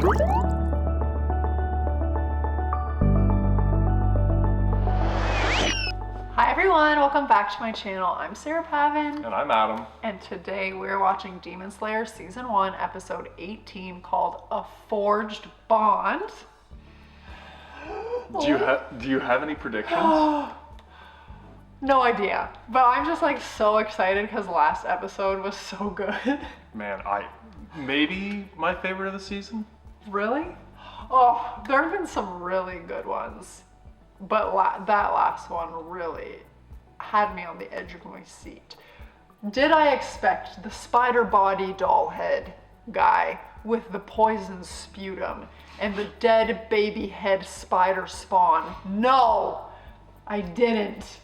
Hi everyone, welcome back to my channel. I'm Sarah Pavan. And I'm Adam. And today we're watching Demon Slayer Season 1, Episode 18 called A Forged Bond. Do you have any predictions? No idea, but I'm just like so excited because last episode was so good. Man, maybe my favorite of the season. Really? Oh, there have been some really good ones. But that last one really had me on the edge of my seat. Did I expect the spider body doll head guy with the poison sputum and the dead baby head spider spawn? No, I didn't.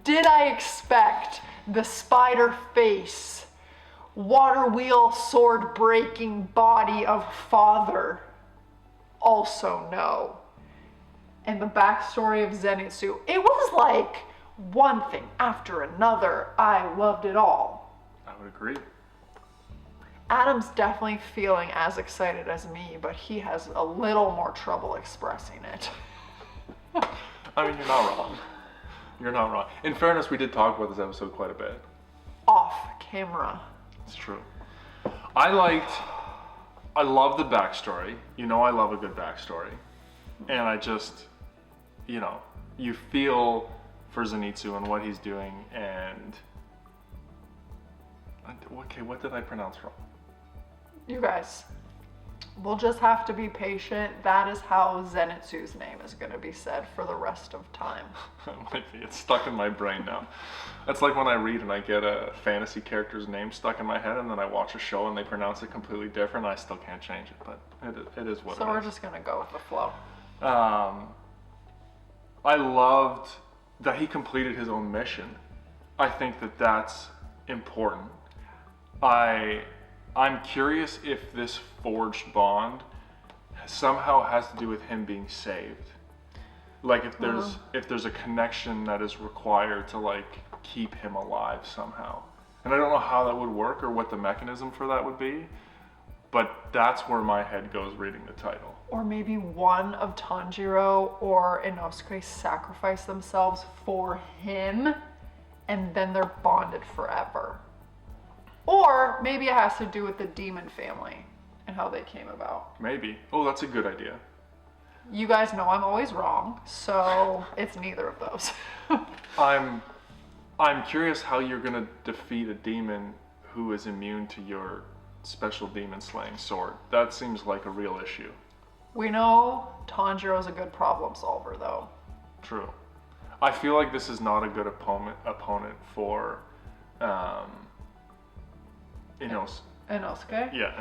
Did I expect the spider face, water wheel sword breaking body of father? Also no. And the backstory of Zenitsu, it was like one thing after another. I loved it all. I would agree. Adam's definitely feeling as excited as me, but he has a little more trouble expressing it. I mean, you're not wrong. You're not wrong. In fairness, we did talk about this episode quite a bit. Off camera. It's true. I love the backstory. You know I love a good backstory. And I just, you feel for Zenitsu and what he's doing, and okay, what did I pronounce wrong? You guys, we'll just have to be patient. That is how Zenitsu's name is going to be said for the rest of time. It's stuck in my brain now. That's like when I read and I get a fantasy character's name stuck in my head, and then I watch a show and they pronounce it completely different. I still can't change it, but it is what it is. So we're just going to go with the flow. I loved that he completed his own mission. I think that that's important. I'm curious if this forged bond somehow has to do with him being saved. Like if there's a connection that is required to like keep him alive somehow. And I don't know how that would work or what the mechanism for that would be, but that's where my head goes reading the title. Or maybe one of Tanjirou or Inosuke sacrifice themselves for him, and then they're bonded forever. Or maybe it has to do with the demon family and how they came about. Maybe. Oh, that's a good idea. You guys know I'm always wrong, so it's neither of those. I'm curious how you're gonna defeat a demon who is immune to your special demon slaying sword. That seems like a real issue. We know Tanjiro is a good problem solver, though. True. I feel like this is not a good opponent for Inosuke. Yeah,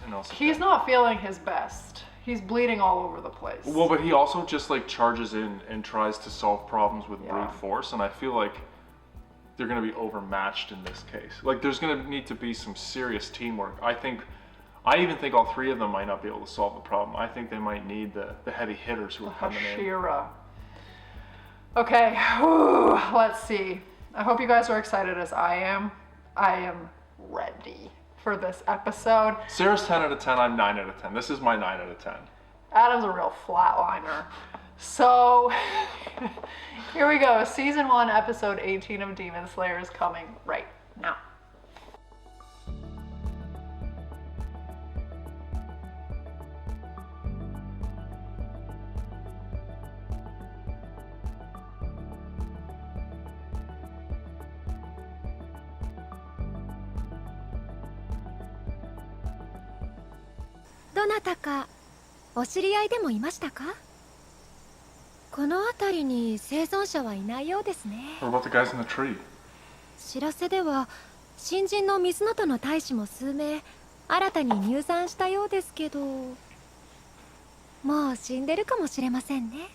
Inosuke. He's not feeling his best. He's bleeding all over the place. Well, but he also just like charges in and tries to solve problems with brute force, and I feel like they're going to be overmatched in this case. Like there's going to need to be some serious teamwork. I even think all three of them might not be able to solve the problem. I think they might need the heavy hitters who are coming Hashira. Okay, whew, let's see. I hope you guys are excited as I am. I am ready for this episode. Sarah's 10 out of 10, I'm 9 out of 10. This is my 9 out of 10. Adam's a real flatliner. So, here we go. Season 1, Episode 18 of Demon Slayer is coming right now. We're about the guys in the tree. 知らせでは新人の水のとの大使も数名新たに入山したようですけど、もう死んでるかもしれませんね。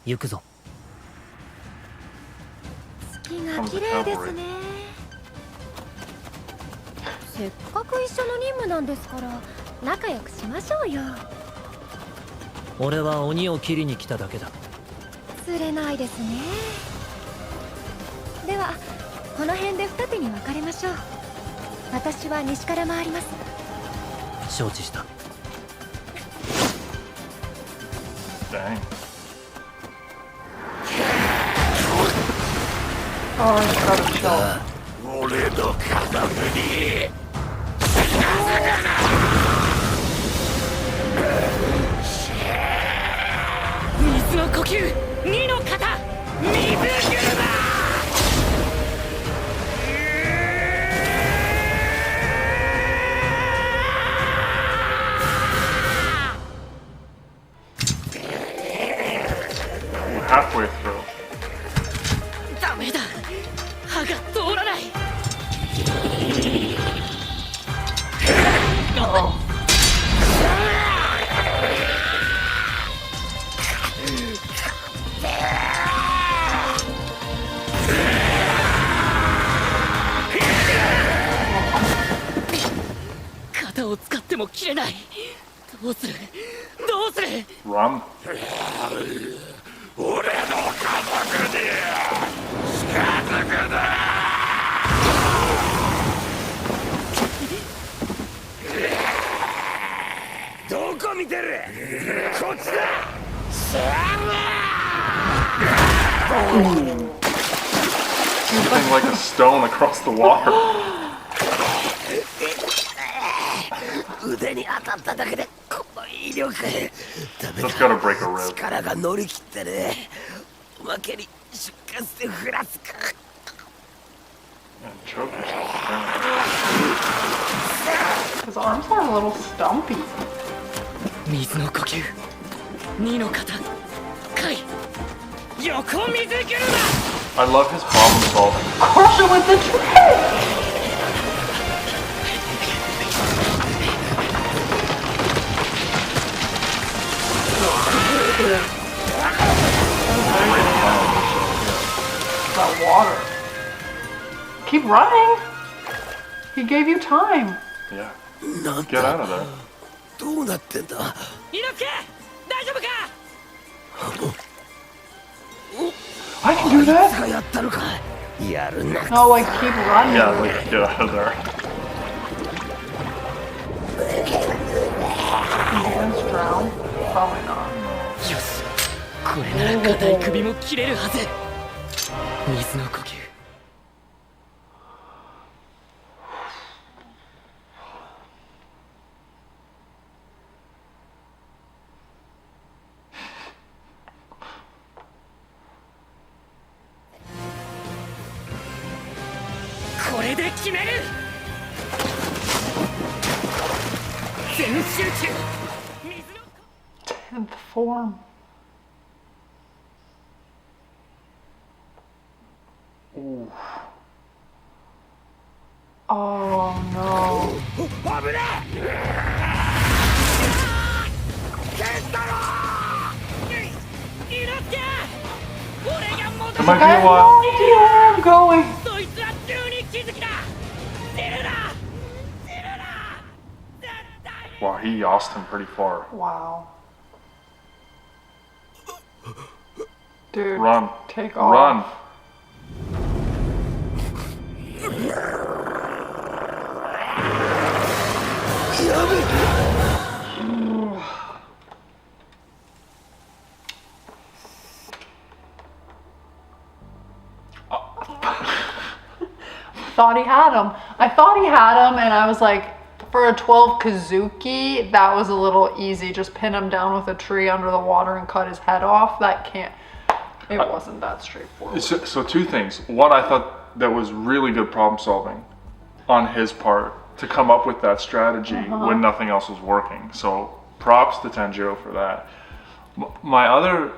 行くぞ。月が綺麗ですね。せっかく一緒の任務なんですから仲良くしましょうよ。俺は鬼を切りに来ただけだ。釣れないですね。ではこの辺で二手に分かれましょう。私は西から回ります。承知した。Dang. Oh, I just gotta chill. 俺の体に 水の呼吸2の型水車 Halfway through. ダメだ歯が通らない 型を使っても切れない。どうする？どうする？ Run. 俺の家族に近づくな どこ見てるこっちだ Moving like a stone across the water. 腕に当たっただけでこの威力ダメ Just gotta break a rib. 力が乗り切ってねおまけに出荷してフラつか And choke yourself down. His arms are a little stumpy. 水の呼吸2の型回横水車 I love his problem solving. Crush it with the tray! That water. Keep running. He gave you time. Yeah. なん Get だ out of there. どうなってんだ 猪木大丈夫か I can do that? がやったのかやるな No, like keep running. Yeah, like get out of there. Hands drown? Probably not. よしこれなら硬い首も切れるはず水の呼吸 これで決める全集中水の 10th form. Ooh. Oh no. 危ねケンタロ猪木俺が戻 It might be I a have no while. idea where I'm going. そいつは銃に気づきだ死ぬな死ぬな絶対に Wow, he yossed him pretty far. Wow. Dude, Run. take off. Run. Thought he had him. I thought he had him, and I was like, for a 12 Kazuki, that was a little easy. Just pin him down with a tree under the water and cut his head off. That can't. It wasn't that straightforward. So two things. One, I thought that was really good problem solving on his part to come up with that strategy when nothing else was working. So props to Tanjirou for that. My other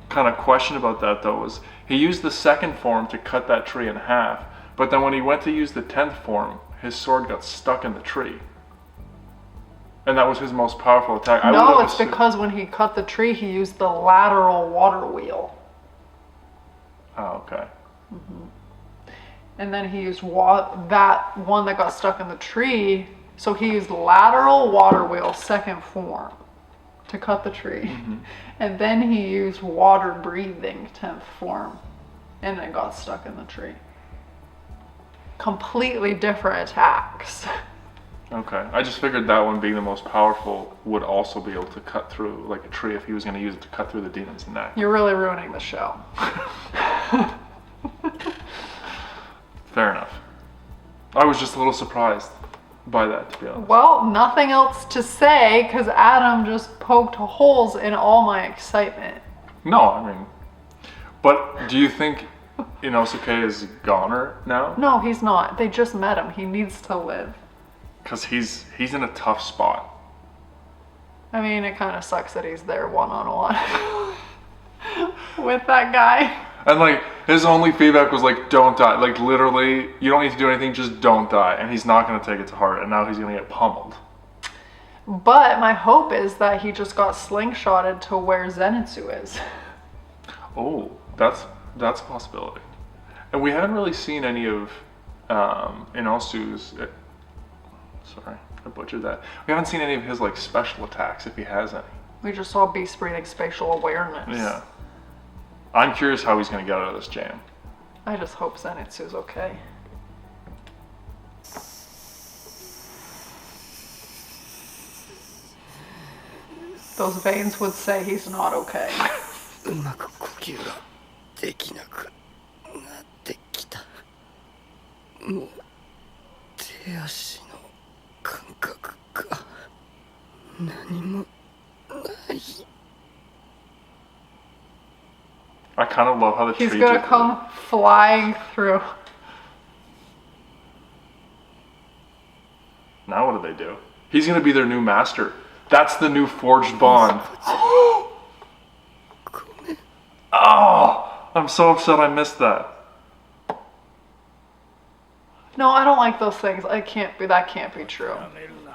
kind of question about that though was he used the second form to cut that tree in half, but then when he went to use the 10th form, his sword got stuck in the tree. And that was his most powerful attack. No, it's because when he cut the tree, he used the lateral water wheel. Oh, okay. And then he used that one that got stuck in the tree. So he used lateral water wheel, second form, to cut the tree. And then he used water breathing, 10th form. And it got stuck in the tree. Completely different attacks. Okay. I just figured that one being the most powerful would also be able to cut through like a tree if he was going to use it to cut through the demon's neck. You're really ruining the show. Fair enough. I was just a little surprised by that, to be honest. Well, nothing else to say because Adam just poked holes in all my excitement. No, I mean, but do you think Inosuke is a goner now? No, he's not. They just met him. He needs to live. Because he's in a tough spot. I mean, it kind of sucks that he's there one-on-one with that guy. And like, his only feedback was like, don't die. Like literally, you don't need to do anything, just don't die. And he's not going to take it to heart, and now he's going to get pummeled. But my hope is that he just got slingshotted to where Zenitsu is. Oh, that's a possibility. And we haven't really seen any of Inosu's... sorry, I butchered that. We haven't seen any of his like special attacks, if he has any. We just saw Beast breathing spatial awareness. Yeah. I'm curious how he's going to get out of this jam. I just hope Zenitsu's okay. Those veins would say he's not okay. うまく呼吸ができなくなってきた。もう手足の感覚が何もない。 I kind of love how the He's tree gonna just... come flying through. Now what do they do? He's going to be their new master. That's the new forged bond. Oh, I'm so upset I missed that. No, I don't like those things. That can't be true.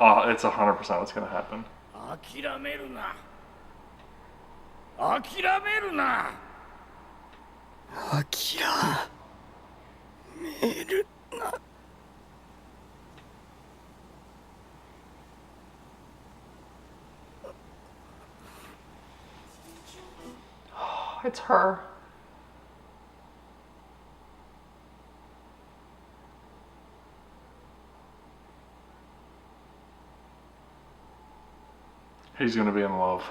Oh, it's 100% what's going to happen. 諦めるな。諦めるな。諦めるな。 It's her. He's going to be in love.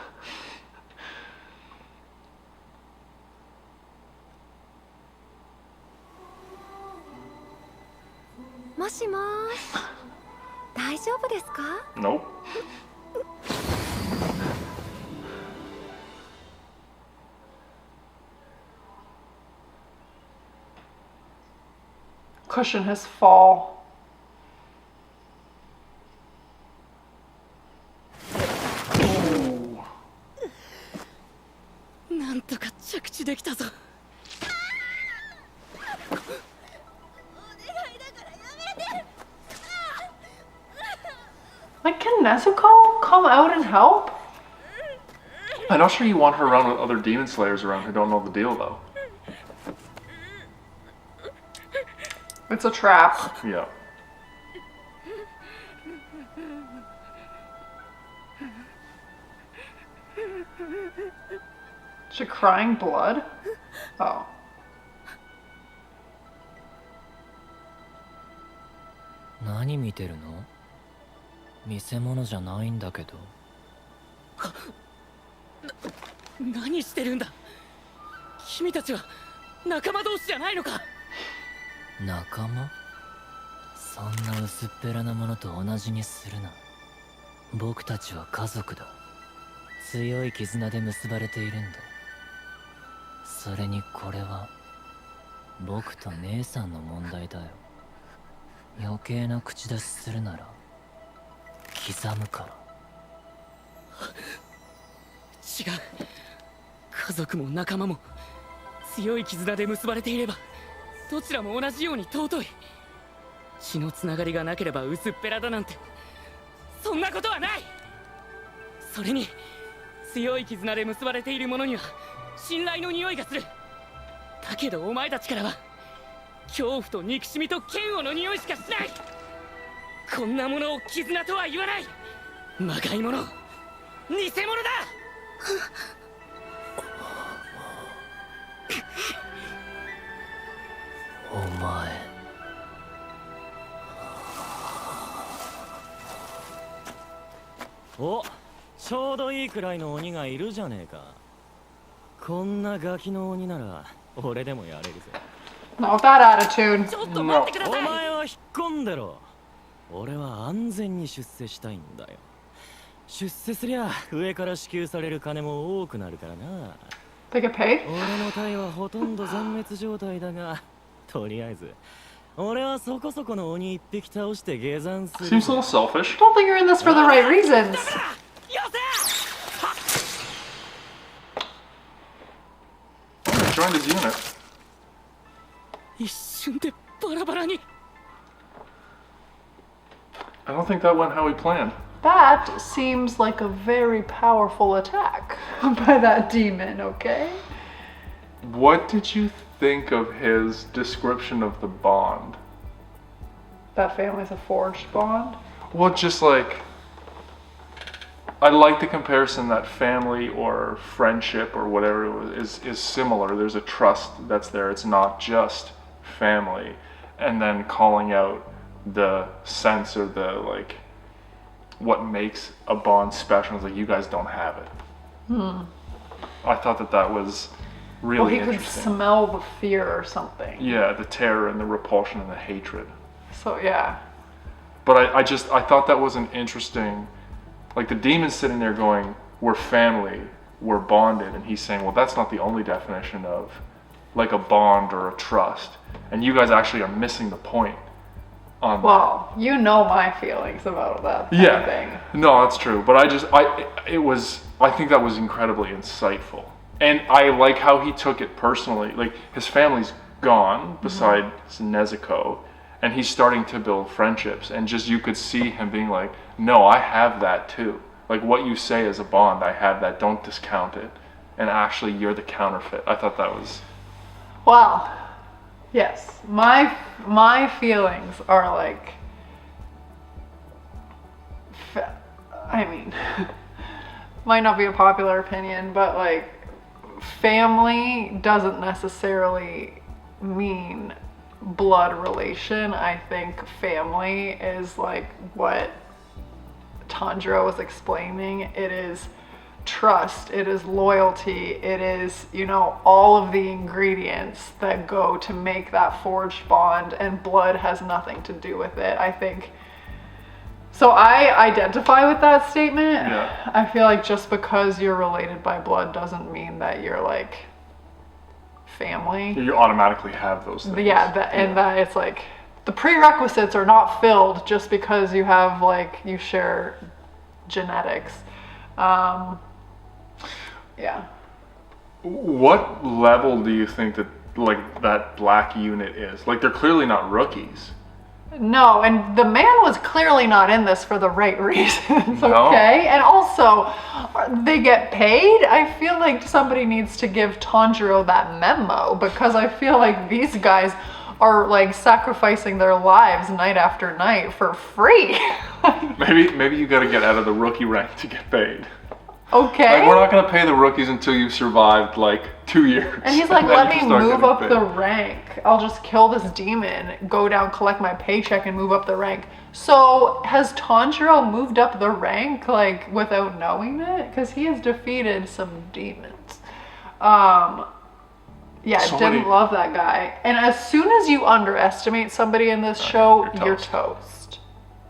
Nope. Cushion his fall. Oh. なんとか着地できたぞ。 Like, can Nezuko come out and help? I'm not sure you want her around with other demon slayers around who don't know the deal, though. It's a trap. Yeah. Is she crying blood? Oh. 何見てるの？見せ物じゃないんだけど。何してるんだ。君たちは仲間同士じゃないのか。仲間？そんな薄っぺらなものと同じにするな。僕たちは家族だ。強い絆で結ばれているんだ。それにこれは僕と姉さんの問題だよ。余計な口出しするなら刻むから。違う。家族も仲間も強い絆で結ばれていればどちらも同じように尊い。血のつながりがなければ薄っぺらだなんてそんなことはない。それに強い絆で結ばれている者には信頼の匂いがする。だけどお前たちからは恐怖と憎しみと嫌悪の匂いしかしない。こんなものを絆とは言わない。まがいもの、偽物だ。お前お、ちょうどいいくらいの鬼がいるじゃねえか。こんなガキの鬼なら俺でもやれるぜ。 Not with that attitude. ちょっと待ってくだおさい。前は引っ込んでろ。俺は安全に出世したいんだよ。出世すりゃ上から支給される金も多くなるからな。 They get paid? 俺の隊はほとんど全滅状態だが、とりあえず俺はそこそこの鬼一匹倒して下山する。 Seems a little selfish. I don't think you're in this for the right reasons. よせ。 Joined his unit. 一瞬でバラバラに。 I don't think that went how he planned. That seems like a very powerful attack by that demon, okay? What did you think of his description of the bond? That family's a forged bond? Well, just like, I like the comparison that family or friendship or whatever it was is similar. There's a trust that's there. It's not just family. And then calling out the sense or the like, what makes a bond special is like, you guys don't have it. I thought that was really Well, he could interesting. smell the fear or something. Yeah, the terror and the repulsion and the hatred. So, yeah. But I thought that was an interesting, like the demon's sitting there going, we're family, we're bonded. And he's saying, well, that's not the only definition of like a bond or a trust. And you guys actually are missing the point on that. Well, you know my feelings about that kind of thing. No, that's true. But I think that was incredibly insightful. And I like how he took it personally. Like his family's gone besides Nezuko. And he's starting to build friendships, and just you could see him being like, no, I have that too. Like what you say is a bond, I have that, don't discount it. And actually you're the counterfeit. I thought that was... Well, yes. My feelings are like... I mean, might not be a popular opinion, but like, family doesn't necessarily mean blood relation. I think family is like what Tanjirou was explaining. It is trust, it is loyalty, it is, you know, all of the ingredients that go to make that forged bond, and blood has nothing to do with it. I think so. I identify with that statement. Yeah. I feel like just because you're related by blood doesn't mean that you're like family. You automatically have those things. Yeah, that it's like the prerequisites are not filled just because you have like you share genetics. Yeah. What level do you think that like that black unit is? Like they're clearly not rookies. No, and the man was clearly not in this for the right reasons, No. okay? And also, they get paid? I feel like somebody needs to give Tanjiro that memo, because I feel like these guys are like sacrificing their lives night after night for free. Maybe you gotta get out of the rookie rank to get paid. Okay. Like we're not gonna pay the rookies until you've survived like 2 years. And he's like, then let you me start move getting up paid. the rank. I'll just kill this demon, go down, collect my paycheck, and move up the rank. So has Tanjiro moved up the rank like without knowing it? Because he has defeated some demons. Yeah, didn't love that guy. And as soon as you underestimate somebody in this show, you're toast.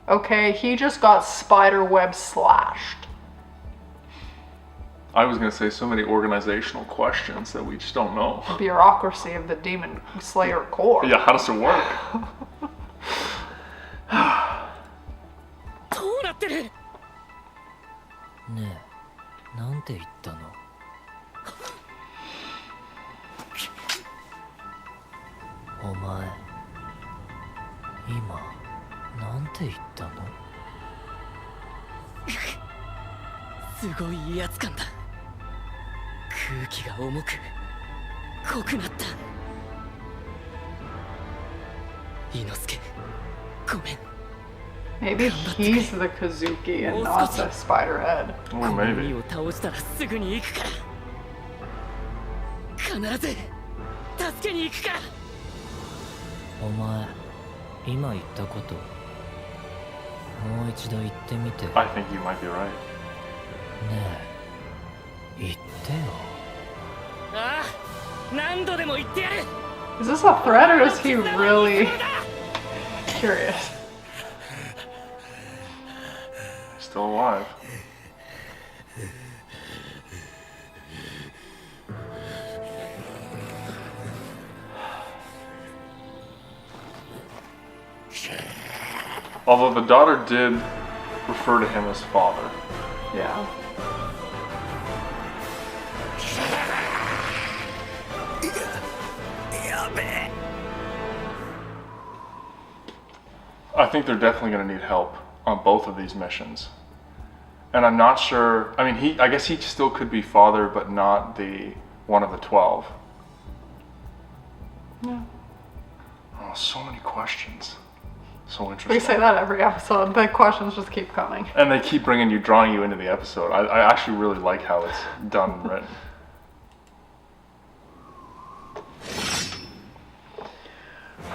Okay, he just got spiderweb slashed. I was gonna say so many organizational questions that we just don't know. Bureaucracy of the Demon Slayer Corps. Yeah, how does it work? どうなってる？ねえ、なんて言ったの？お前、今、なんて言ったの？すごい威圧感だ。空気が重く濃くなった。伊之助、ごめん。 Maybe he's the Kazuki and not the Spiderhead. Oh, この maybe. 鬼を倒したらすぐに行くから。必ず助けに行くから。お前、今言ったこと、もう一度言ってみて。 I think you might be right. え言ってよ。ああ、何度でも言ってやる。 Is this a threat or is he really curious? Still alive. Although the daughter did refer to him as father. Yeah. I think they're definitely going to need help on both of these missions. And I'm not sure, I mean, I guess he still could be father, but not the one of the 12. Yeah. Oh, so many questions. So We interesting. say that every episode. The questions just keep coming. And they keep drawing you into the episode. I actually really like how it's done and written.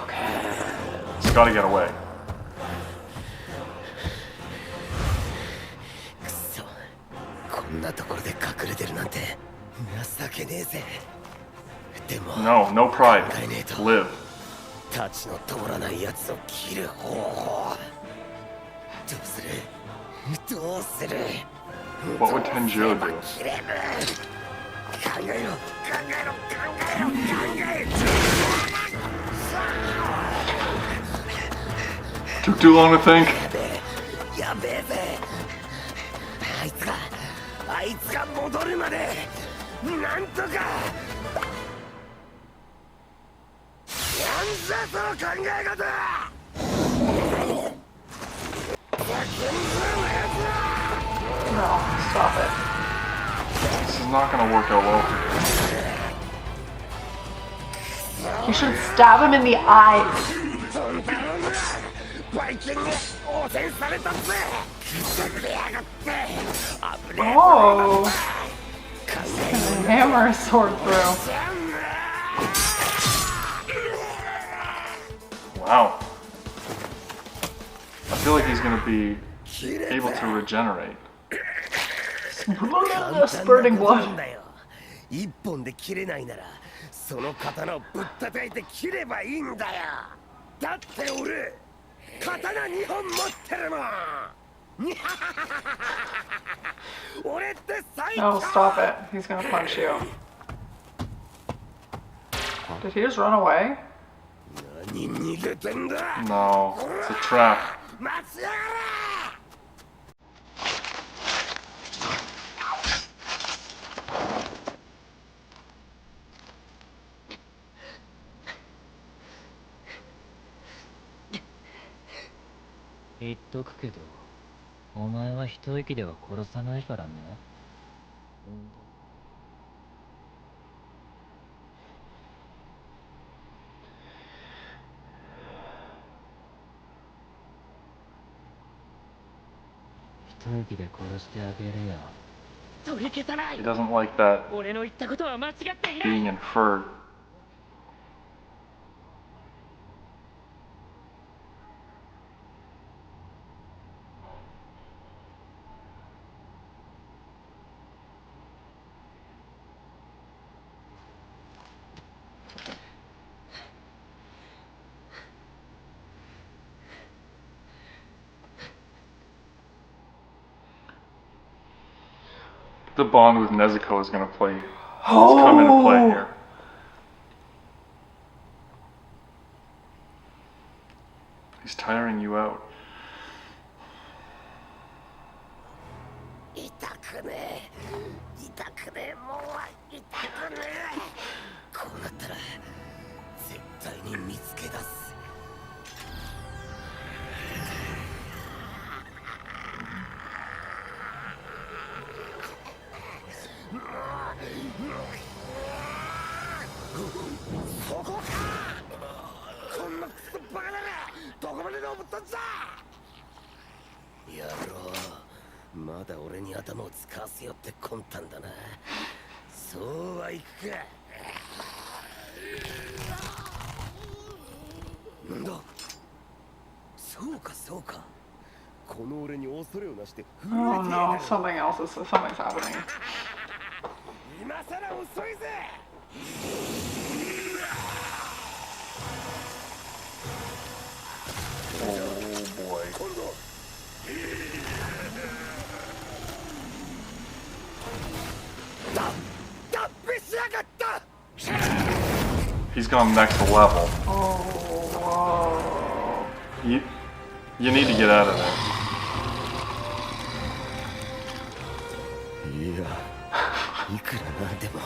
Okay. It's got to get away. くそ、こんなところで隠れてるなんて情けねえぜ。でも No pride. Live. 太刀の通らないやつを切る方法。どうする What would Tanjirou do? 切れる。考えろ。 Took too long to think. やべえぜ。あいつが戻るまでなんとか。なんだその考え方。 No, stop it. This is not going to work out well. You should stab him in the eyes. Oh. Hammer his sword through. Wow. I feel like he's going to be able to regenerate. Spurting blood. 一本で切れないならその刀をぶったたいて切ればいいんだよ。だって俺刀2本持ってるもん。俺って最 No, stop it. He's gonna punch you. Did he just run away? 何逃げてんだ。 No, it's a trap. 待ちやがれ。 言っとくけど、お前は一息では殺さないからね。一息で殺してあげるよ。取り消さない。 He doesn't like that 俺の言ったことは間違っていない。 being inferred. The bond with Nezuko is going to play. It's come into play here. He's tiring you out. 痛くねえ。痛くねえ。もう痛くねえ。こうなったら絶対に見つけ出す。 そこか。こんなクソバカならどこまで登ったんだ。野郎、まだ俺に頭を使わせよって魂胆だな。そうはいくか。なんだ。そうか。この俺に恐れをなして震えて Oh や no, がる something's happening. 今さら遅いぜ Oh boy. 今度 脱皮しやがった He's gone next level. Oh, whoa. You need to get out of there. いやいくらなんでも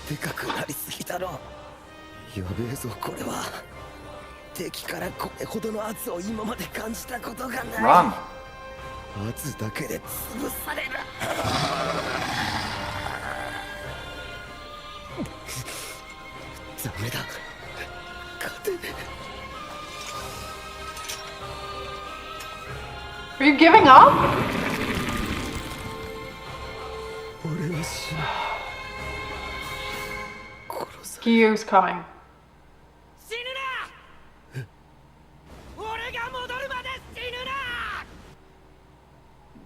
でかくなりすぎだろやべえぞこれは敵からこれほどの圧を今まで感じたことがない Run. 圧だけで潰されるダメだ勝てね Are you giving up? 俺は死ぬ殺さ Gyu's coming. 死ぬな俺が戻るまで死ぬな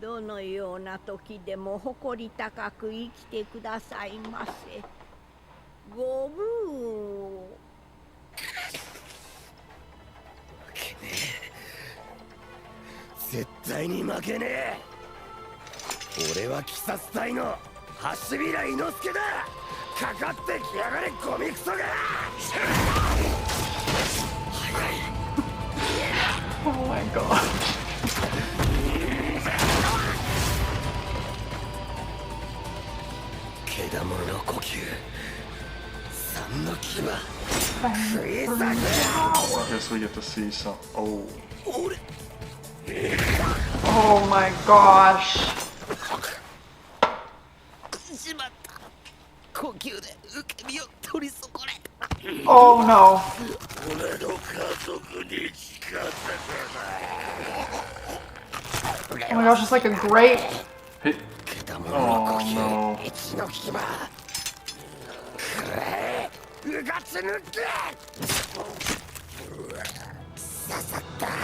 どのような時でも誇り高く生きてくださいませ。ごぶー。けねえ絶対に負けねえ俺は鬼殺隊の橋平伊之助だかかってきやがれゴミクソが Oh my god. けだものの呼吸三の牙食い裂く I guess we get to see some. Oh. 俺 Oh my gosh. しまった呼吸で受け身を取り損ね Oh no. 俺の家族に近づくな Oh my gosh, it's like a grape. Hey. けだものの呼 Oh 吸 no. 一の牙くれうがち抜け刺さった刺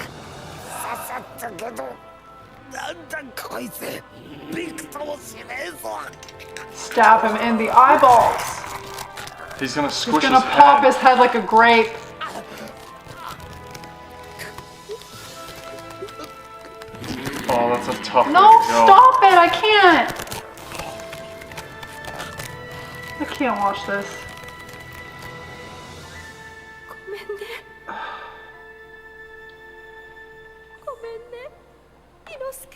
さったけどなんだこいつびくともしねえぞ Stab him in the eyeballs. He's gonna He's squish gonna his pop head. his head like a grape. Oh, that's a tough way No, to go. stop it! I can't! I can't watch this. ごめんね。ごめんね。伊之助。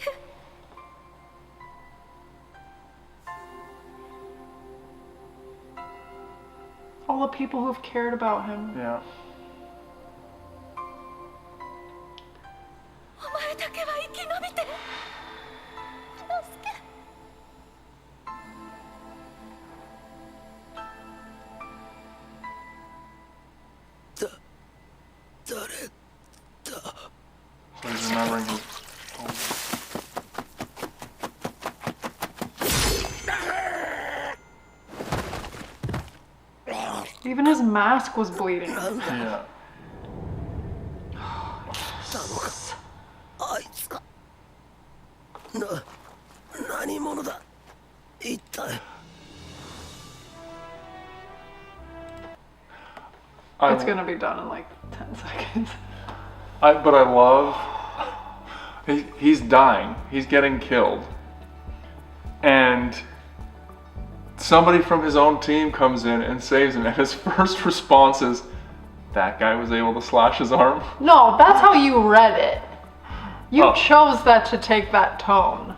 All the people who've cared about him. Yeah. お前だけは生き延びて。伊之助。 誰だ So he's remembering his. Even his mask was bleeding. Yeah. あいつか何者だ一体 It's gonna be done in like 10 seconds. But I love. He's dying. He's getting killed. And somebody from his own team comes in and saves him. And his first response is, that guy was able to slash his arm. No, that's how you read it. You Oh. chose that to take that tone.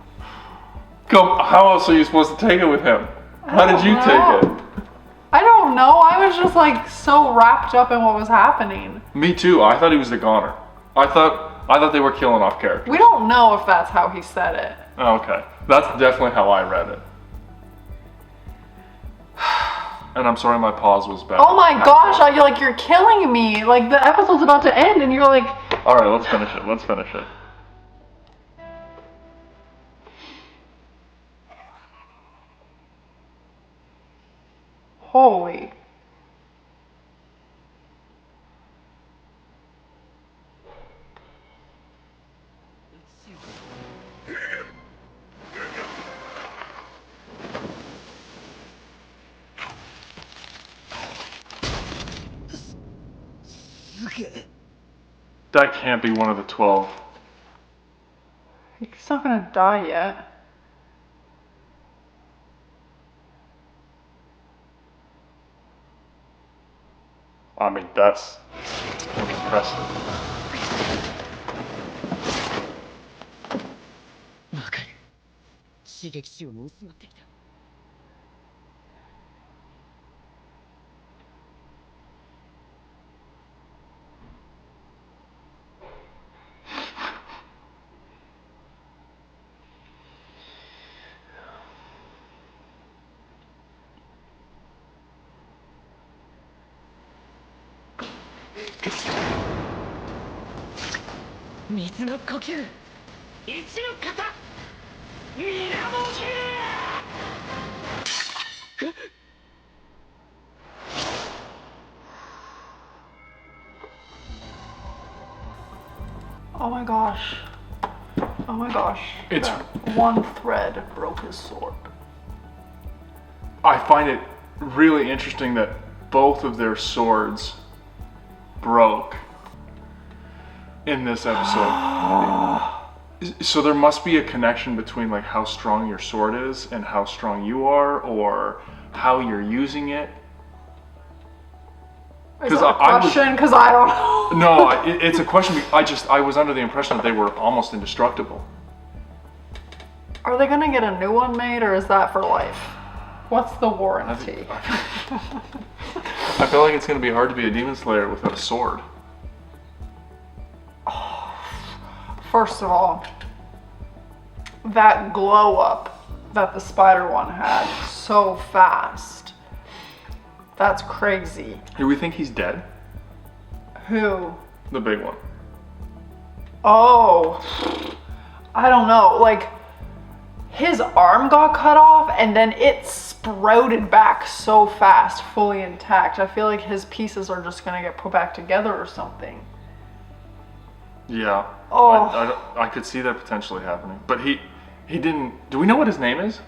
Come, how else are you supposed to take it with him? How did you know. take it? I don't know. I was just like so wrapped up in what was happening. Me too. I thought he was the goner. I thought they were killing off characters. We don't know if that's how he said it. Oh, okay. That's definitely how I read it. And I'm sorry my pause was bad. Oh my gosh, you're killing me. Like the episode's about to end and you're like, Alright, let's finish it. Let's finish it. holy. That can't be one of the 12. He's not gonna die yet. I mean, that's impressive. わかる。刺激臭も薄まってきた。水の呼吸一の型源氏。 Oh my gosh. Oh my gosh. It's- That one thread broke his sword. I find it really interesting that both of their swords broke in this episode. So there must be a connection between like how strong your sword is and how strong you are, or how you're using it. Is that a question? Because I don't know. No, it's a question. I was under the impression that they were almost indestructible. Are they gonna get a new one made, or is that for life? What's the warranty? I feel like it's gonna be hard to be a demon slayer without a sword. First of all, that glow up that the spider one had so fast. That's crazy. Do we think he's dead? Who? The big one. Oh, I don't know. Like, his arm got cut off and then it sprouted back so fast, fully intact. I feel like his pieces are just gonna get put back together or something. Yeah. Oh. I could see that potentially happening. But he didn't. Do we know what his name is?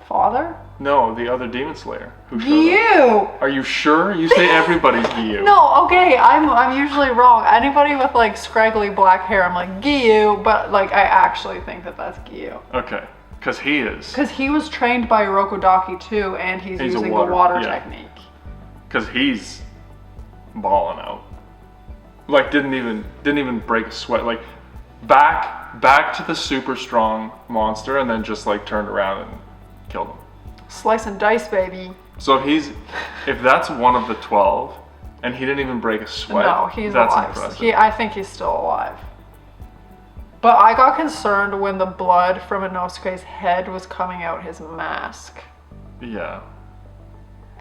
Father? No, the other demon slayer who showed up. You! Are you sure? You say everybody's Giyu. No, okay, I'm usually wrong. Anybody with like scraggly black hair, I'm like Giyu, but like I actually think that that's Giyu. Okay, because he is. Because he was trained by Rokodaki too, and he's using the water technique. Because he's balling out. Like didn't even break a sweat. Like back to the super strong monster, and then just like turned around and killed him. Slice and dice, baby. So if that's one of the 12, and he didn't even break a sweat, No, he's that's alive. impressive. I think he's still alive. But I got concerned when the blood from Inosuke's head was coming out his mask. Yeah.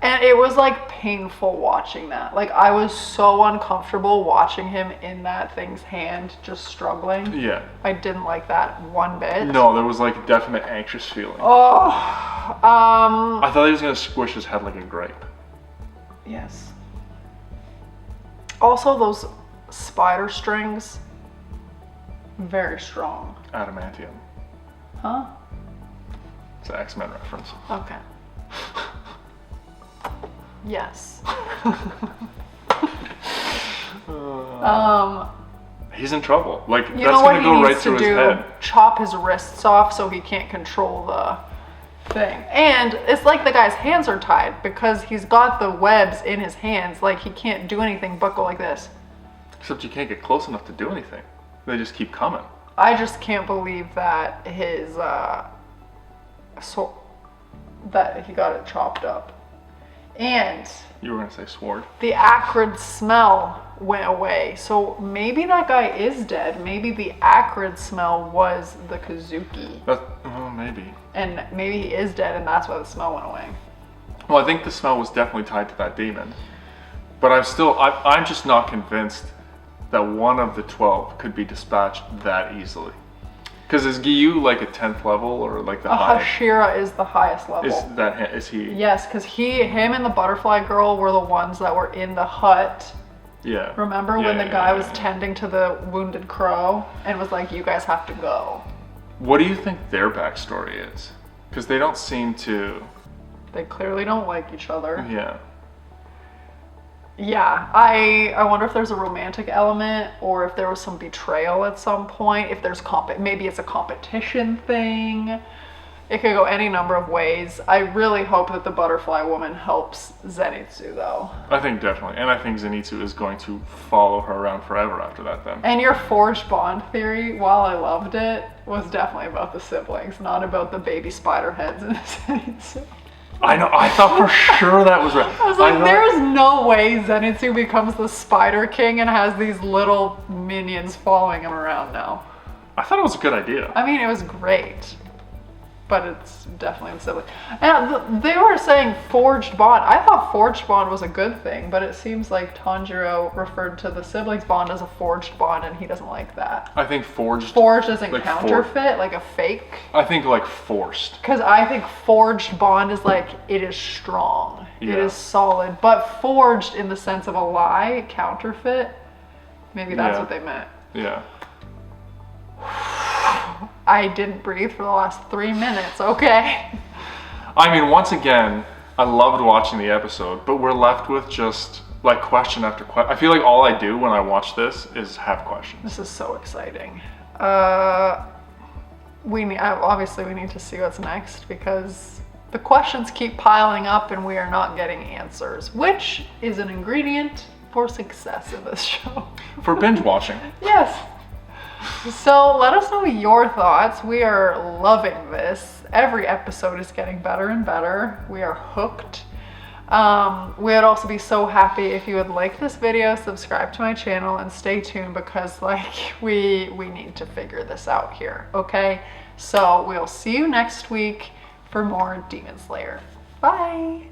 And it was like painful watching that. Like I was so uncomfortable watching him in that thing's hand, just struggling. Yeah. I didn't like that one bit. No, there was like a definite anxious feeling. Oh, I thought he was gonna squish his head like a grape. yes. Also, those spider strings, very strong. Adamantium. Huh? It's an X-Men reference. Okay. Yes. He's in trouble. Like You that's know what gonna he go right needs through to his do? head. Chop his wrists off so he can't control the thing. And it's like the guy's hands are tied because he's got the webs in his hands. Like he can't do anything but go like this. Except you can't get close enough to do anything. They just keep coming. I just can't believe that his that he got it chopped up. And You were gonna say sword. the acrid smell went away. So maybe that guy is dead. Maybe the acrid smell was the Kazuki. Maybe. And maybe he is dead and that's why the smell went away. Well, I think the smell was definitely tied to that demon. But I'm just not convinced that one of the 12 could be dispatched that easily. Because is Giyu like a 10th level or like the highest? Hashira is the highest level. Is he? Yes, because him and the butterfly girl were the ones that were in the hut. Yeah. Remember when the guy was tending to the wounded crow and was like, you guys have to go. What do you think their backstory is? Because they don't seem to. They clearly don't like each other. Yeah. Yeah, I wonder if there's a romantic element or if there was some betrayal at some point. If there's maybe it's a competition thing. It could go any number of ways. I really hope that the butterfly woman helps Zenitsu though. I think definitely, and I think Zenitsu is going to follow her around forever after that then. And your forged bond theory, while I loved it, was definitely about the siblings, not about the baby spider heads in Zenitsu. I know, I thought for sure that was right. I was like, there's no way Zenitsu becomes the Spider King and has these little minions following him around now. I thought it was a good idea. I mean, it was great, but it's definitely silly. And they were saying forged bond. I thought forged bond was a good thing, but it seems like Tanjirou referred to the siblings bond as a forged bond, and he doesn't like that. I think forged as in like counterfeit, like a fake. I think like forced. Because I think forged bond is like, it is strong. Yeah. It is solid. But forged in the sense of a lie, counterfeit, maybe that's what they meant. Yeah. I didn't breathe for the last 3 minutes, okay? I mean, once again, I loved watching the episode, but we're left with just like question after question. I feel like all I do when I watch this is have questions. This is so exciting. We need to see what's next because the questions keep piling up and we are not getting answers, which is an ingredient for success in this show. For binge watching. Yes. So let us know your thoughts. We are loving this. Every episode is getting better and better. We are hooked. We would also be so happy if you would like this video, subscribe to my channel, and stay tuned because we need to figure this out here, okay? So we'll see you next week for more Demon Slayer. Bye!